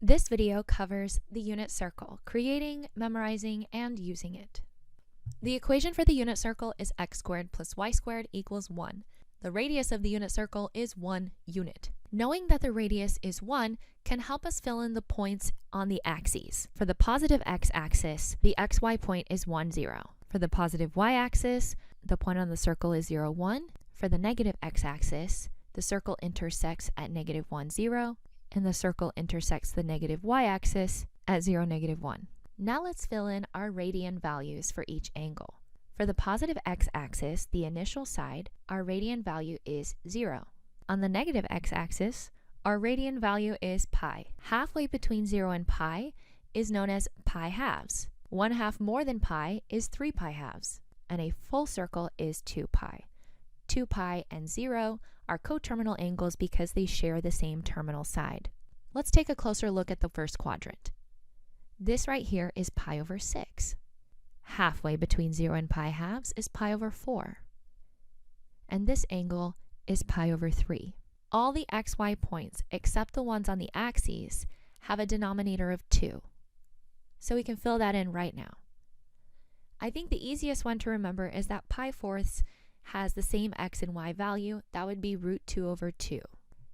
This video covers the unit circle, creating, memorizing, and using it. The equation for the unit circle is x squared plus y squared equals 1. The radius of the unit circle is 1 unit. Knowing that the radius is 1 can help us fill in the points on the axes. For the positive x-axis, the xy point is 1, 0. For the positive y-axis, the point on the circle is 0, 1. For the negative x-axis, the circle intersects at negative 1, 0. And the circle intersects the negative y-axis at 0, negative 1. Now let's fill in our radian values for each angle. For the positive x-axis, the initial side, our radian value is 0. On the negative x-axis, our radian value is pi. Halfway between 0 and pi is known as pi halves. 1/2 more than pi is 3 pi halves. And a full circle is 2 pi. 2 pi and 0 are coterminal angles because they share the same terminal side. Let's take a closer look at the first quadrant. This right here is pi over 6. Halfway between 0 and pi halves is pi over 4. And this angle is pi over 3. All the xy points, except the ones on the axes, have a denominator of 2. So we can fill that in right now. I think the easiest one to remember is that pi fourths has the same x and y value. That would be root 2 over 2.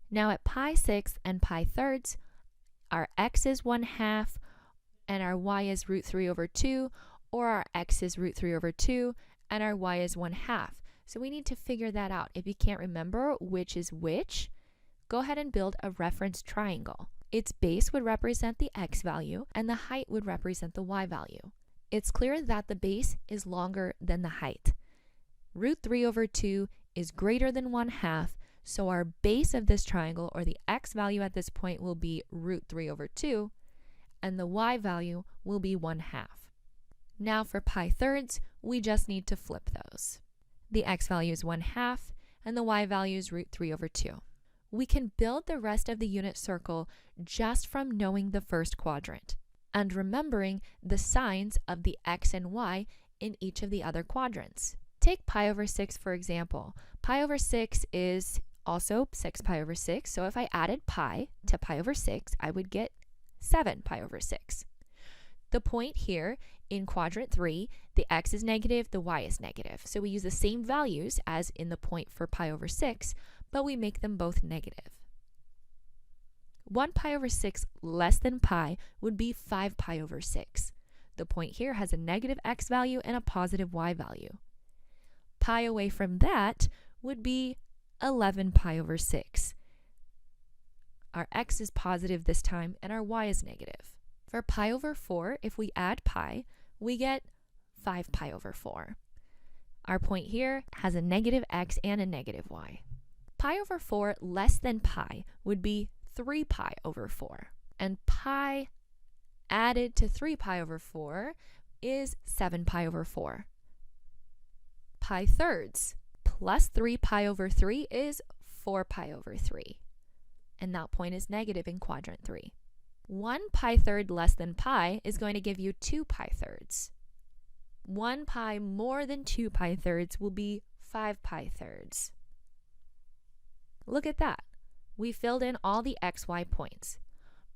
Now at pi sixths and pi thirds, our x is 1/2 and our y is root 3 over 2, or our x is root 3 over 2 and our y is 1/2. So we need to figure that out. If you can't remember which is which, go ahead and build a reference triangle. Its base would represent the x value and the height would represent the y value. It's clear that the base is longer than the height. Root 3 over 2 is greater than 1/2, so our base of this triangle, or the x value at this point, will be root 3 over 2, and the y value will be 1/2. Now for pi thirds, we just need to flip those. The x value is 1/2, and the y value is root 3 over 2. We can build the rest of the unit circle just from knowing the first quadrant and remembering the signs of the x and y in each of the other quadrants. Take pi over 6, for example. Pi over 6 is also 6 pi over 6, so if I added pi to pi over 6, I would get 7 pi over 6. The point here in quadrant 3, the x is negative, the y is negative. So we use the same values as in the point for pi over 6, but we make them both negative. 1 pi over 6 less than pi would be 5 pi over 6. The point here has a negative x value and a positive y value. Pi away from that would be 11 pi over 6. Our x is positive this time and our y is negative. For pi over 4, if we add pi, we get 5 pi over 4. Our point here has a negative x and a negative y. Pi over 4 less than pi would be 3 pi over 4. And pi added to 3 pi over 4 is 7 pi over 4. Pi thirds plus 3 pi over 3 is 4 pi over 3. And that point is negative in quadrant 3. 1 pi third less than pi is going to give you 2 pi thirds. 1 pi more than 2 pi thirds will be 5 pi thirds. Look at that. We filled in all the xy points.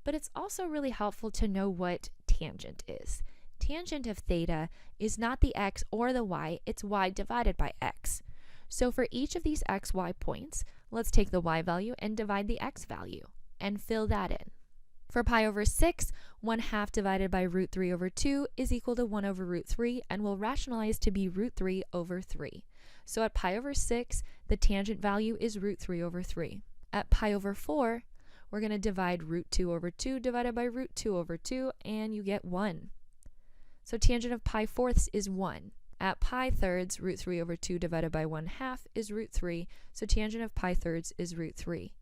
But it's also really helpful to know what tangent is. Tangent of theta is not the x or the y, it's y divided by x. So for each of these xy points, let's take the y value and divide the x value and fill that in. For pi over 6, 1/2 divided by root 3 over 2 is equal to 1 over root 3 and will rationalize to be root 3 over 3. So at pi over 6, the tangent value is root 3 over 3. At pi over 4, we're going to divide root 2 over 2 divided by root 2 over 2, and you get 1. So tangent of pi fourths is 1. At pi thirds, root 3 over 2 divided by 1/2 is root 3, so tangent of pi thirds is root 3.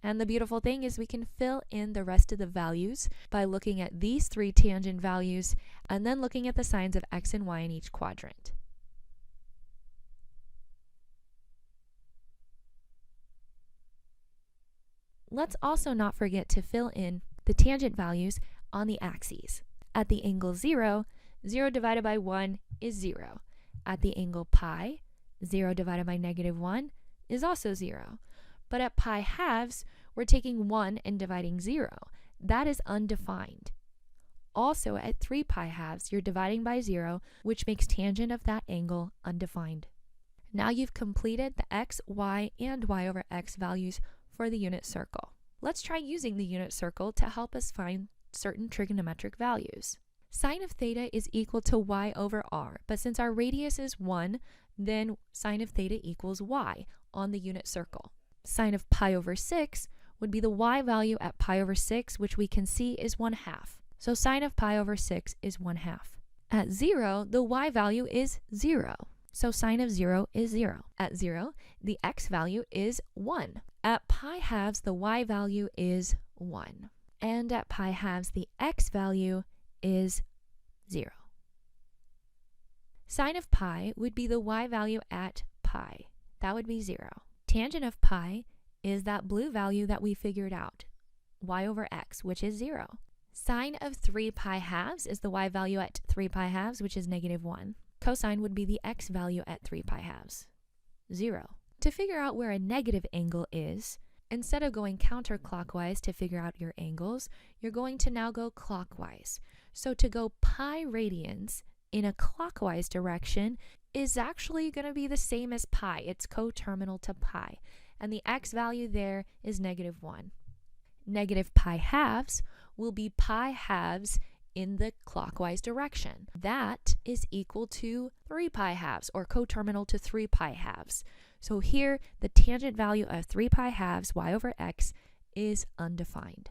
And the beautiful thing is we can fill in the rest of the values by looking at these 3 tangent values and then looking at the signs of x and y in each quadrant. Let's also not forget to fill in the tangent values on the axes. At the angle 0, 0 divided by 1 is 0. At the angle pi, 0 divided by negative 1 is also 0. But at pi halves, we're taking 1 and dividing 0. that is undefined. Also, at 3 pi halves, you're dividing by 0, which makes tangent of that angle undefined. Now you've completed the x, y, and y over x values for the unit circle. Let's try using the unit circle to help us find certain trigonometric values. Sine of theta is equal to y over r, but since our radius is 1, then sine of theta equals y on the unit circle. Sine of pi over 6 would be the y value at pi over 6, which we can see is 1/2. So sine of pi over 6 is 1/2. At 0, the y value is 0. So sine of 0 is 0. At 0, the x value is 1. At pi halves, the y value is 1. And at pi halves, the x value is 0. Sine of pi would be the y value at pi. That would be 0. Tangent of pi is that blue value that we figured out, y over x, which is 0. Sine of 3 pi halves is the y value at 3 pi halves, which is -1. Cosine would be the x value at 3 pi halves, 0. To figure out where a negative angle is, instead of going counterclockwise to figure out your angles, you're going to now go clockwise. So to go pi radians in a clockwise direction is actually going to be the same as pi. It's coterminal to pi. And the x value there is -1. Negative pi halves will be pi halves in the clockwise direction. That is equal to 3 pi halves, or coterminal to 3 pi halves. So here, the tangent value of 3 pi halves y over x is undefined.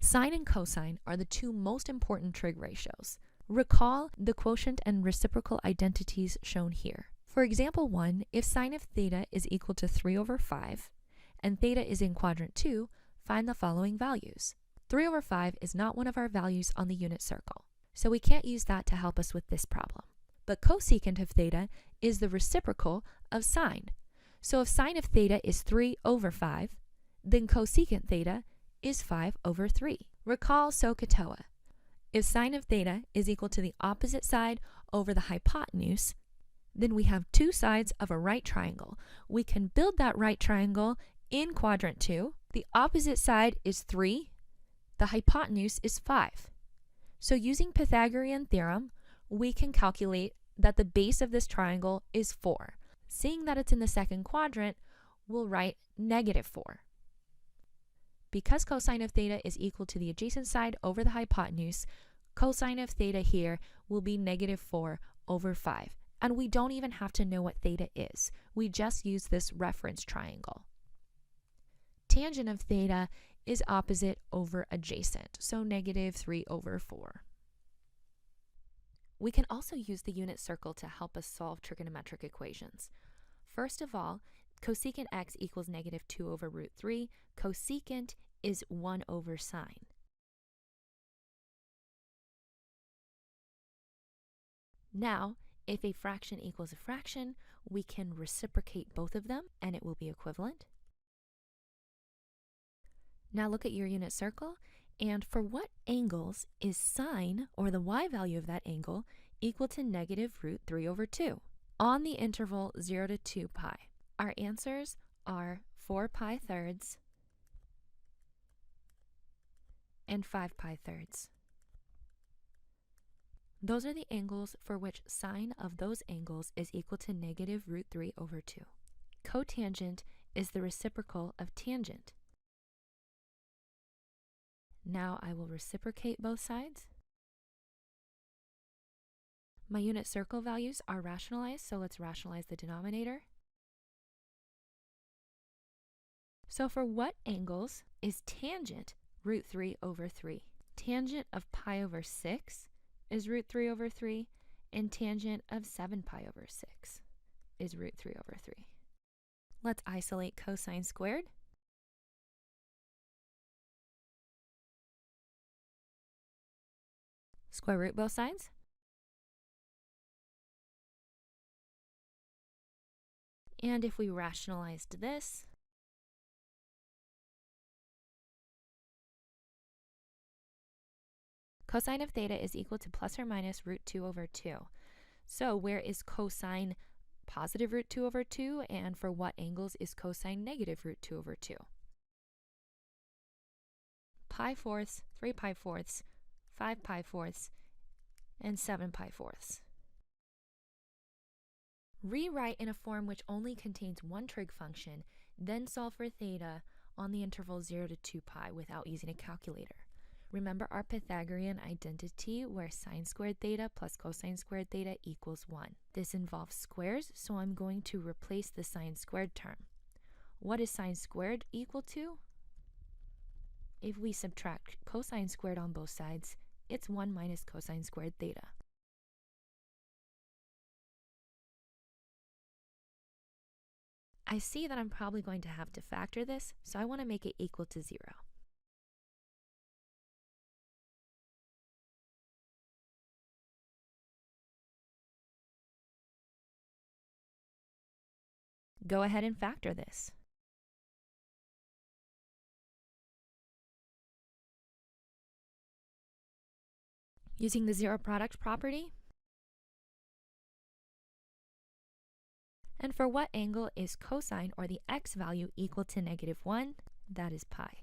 Sine and cosine are the two most important trig ratios. Recall the quotient and reciprocal identities shown here. For example 1, if sine of theta is equal to 3 over 5, and theta is in quadrant 2, find the following values. 3 over 5 is not one of our values on the unit circle, so we can't use that to help us with this problem. But cosecant of theta is the reciprocal of sine. So if sine of theta is 3 over 5, then cosecant theta is 5 over 3. Recall SOH CAH TOA. If sine of theta is equal to the opposite side over the hypotenuse, then we have two sides of a right triangle. We can build that right triangle in quadrant 2. The opposite side is 3. The hypotenuse is 5. So using Pythagorean theorem, we can calculate that the base of this triangle is 4. Seeing that it's in the second quadrant, we'll write -4. Because cosine of theta is equal to the adjacent side over the hypotenuse, cosine of theta here will be -4 over 5. And we don't even have to know what theta is. We just use this reference triangle. Tangent of theta is opposite over adjacent, so -3 over 4. We can also use the unit circle to help us solve trigonometric equations. First of all, cosecant x equals -2 over root 3. Cosecant is 1 over sine. Now, if a fraction equals a fraction, we can reciprocate both of them and it will be equivalent. Now look at your unit circle, and for what angles is sine, or the y value of that angle, equal to -√3 over 2? On the interval 0 to 2 pi, our answers are 4 pi thirds and 5 pi thirds. Those are the angles for which sine of those angles is equal to -√3 over 2. Cotangent is the reciprocal of tangent. Now I will reciprocate both sides. My unit circle values are rationalized, so let's rationalize the denominator. So for what angles is tangent √3 over 3? Tangent of pi over 6 is √3 over 3, and tangent of 7 pi over 6 is √3 over 3. Let's isolate cosine squared. Square root both sides. And if we rationalized this, cosine of theta is equal to plus or minus √2 over 2. So where is cosine positive √2 over 2, and for what angles is cosine negative √2 over 2? pi fourths, 3 pi fourths, 5 pi fourths, and 7 pi fourths. Rewrite in a form which only contains one trig function, then solve for theta on the interval 0 to 2 pi without using a calculator. Remember our Pythagorean identity where sine squared theta plus cosine squared theta equals 1. This involves squares, so I'm going to replace the sine squared term. What is sine squared equal to? If we subtract cosine squared on both sides, it's 1 minus cosine squared theta. I see that I'm probably going to have to factor this, so I want to make it equal to 0. Go ahead and factor this. Using the zero product property. And for what angle is cosine or the x value equal to -1? That is pi.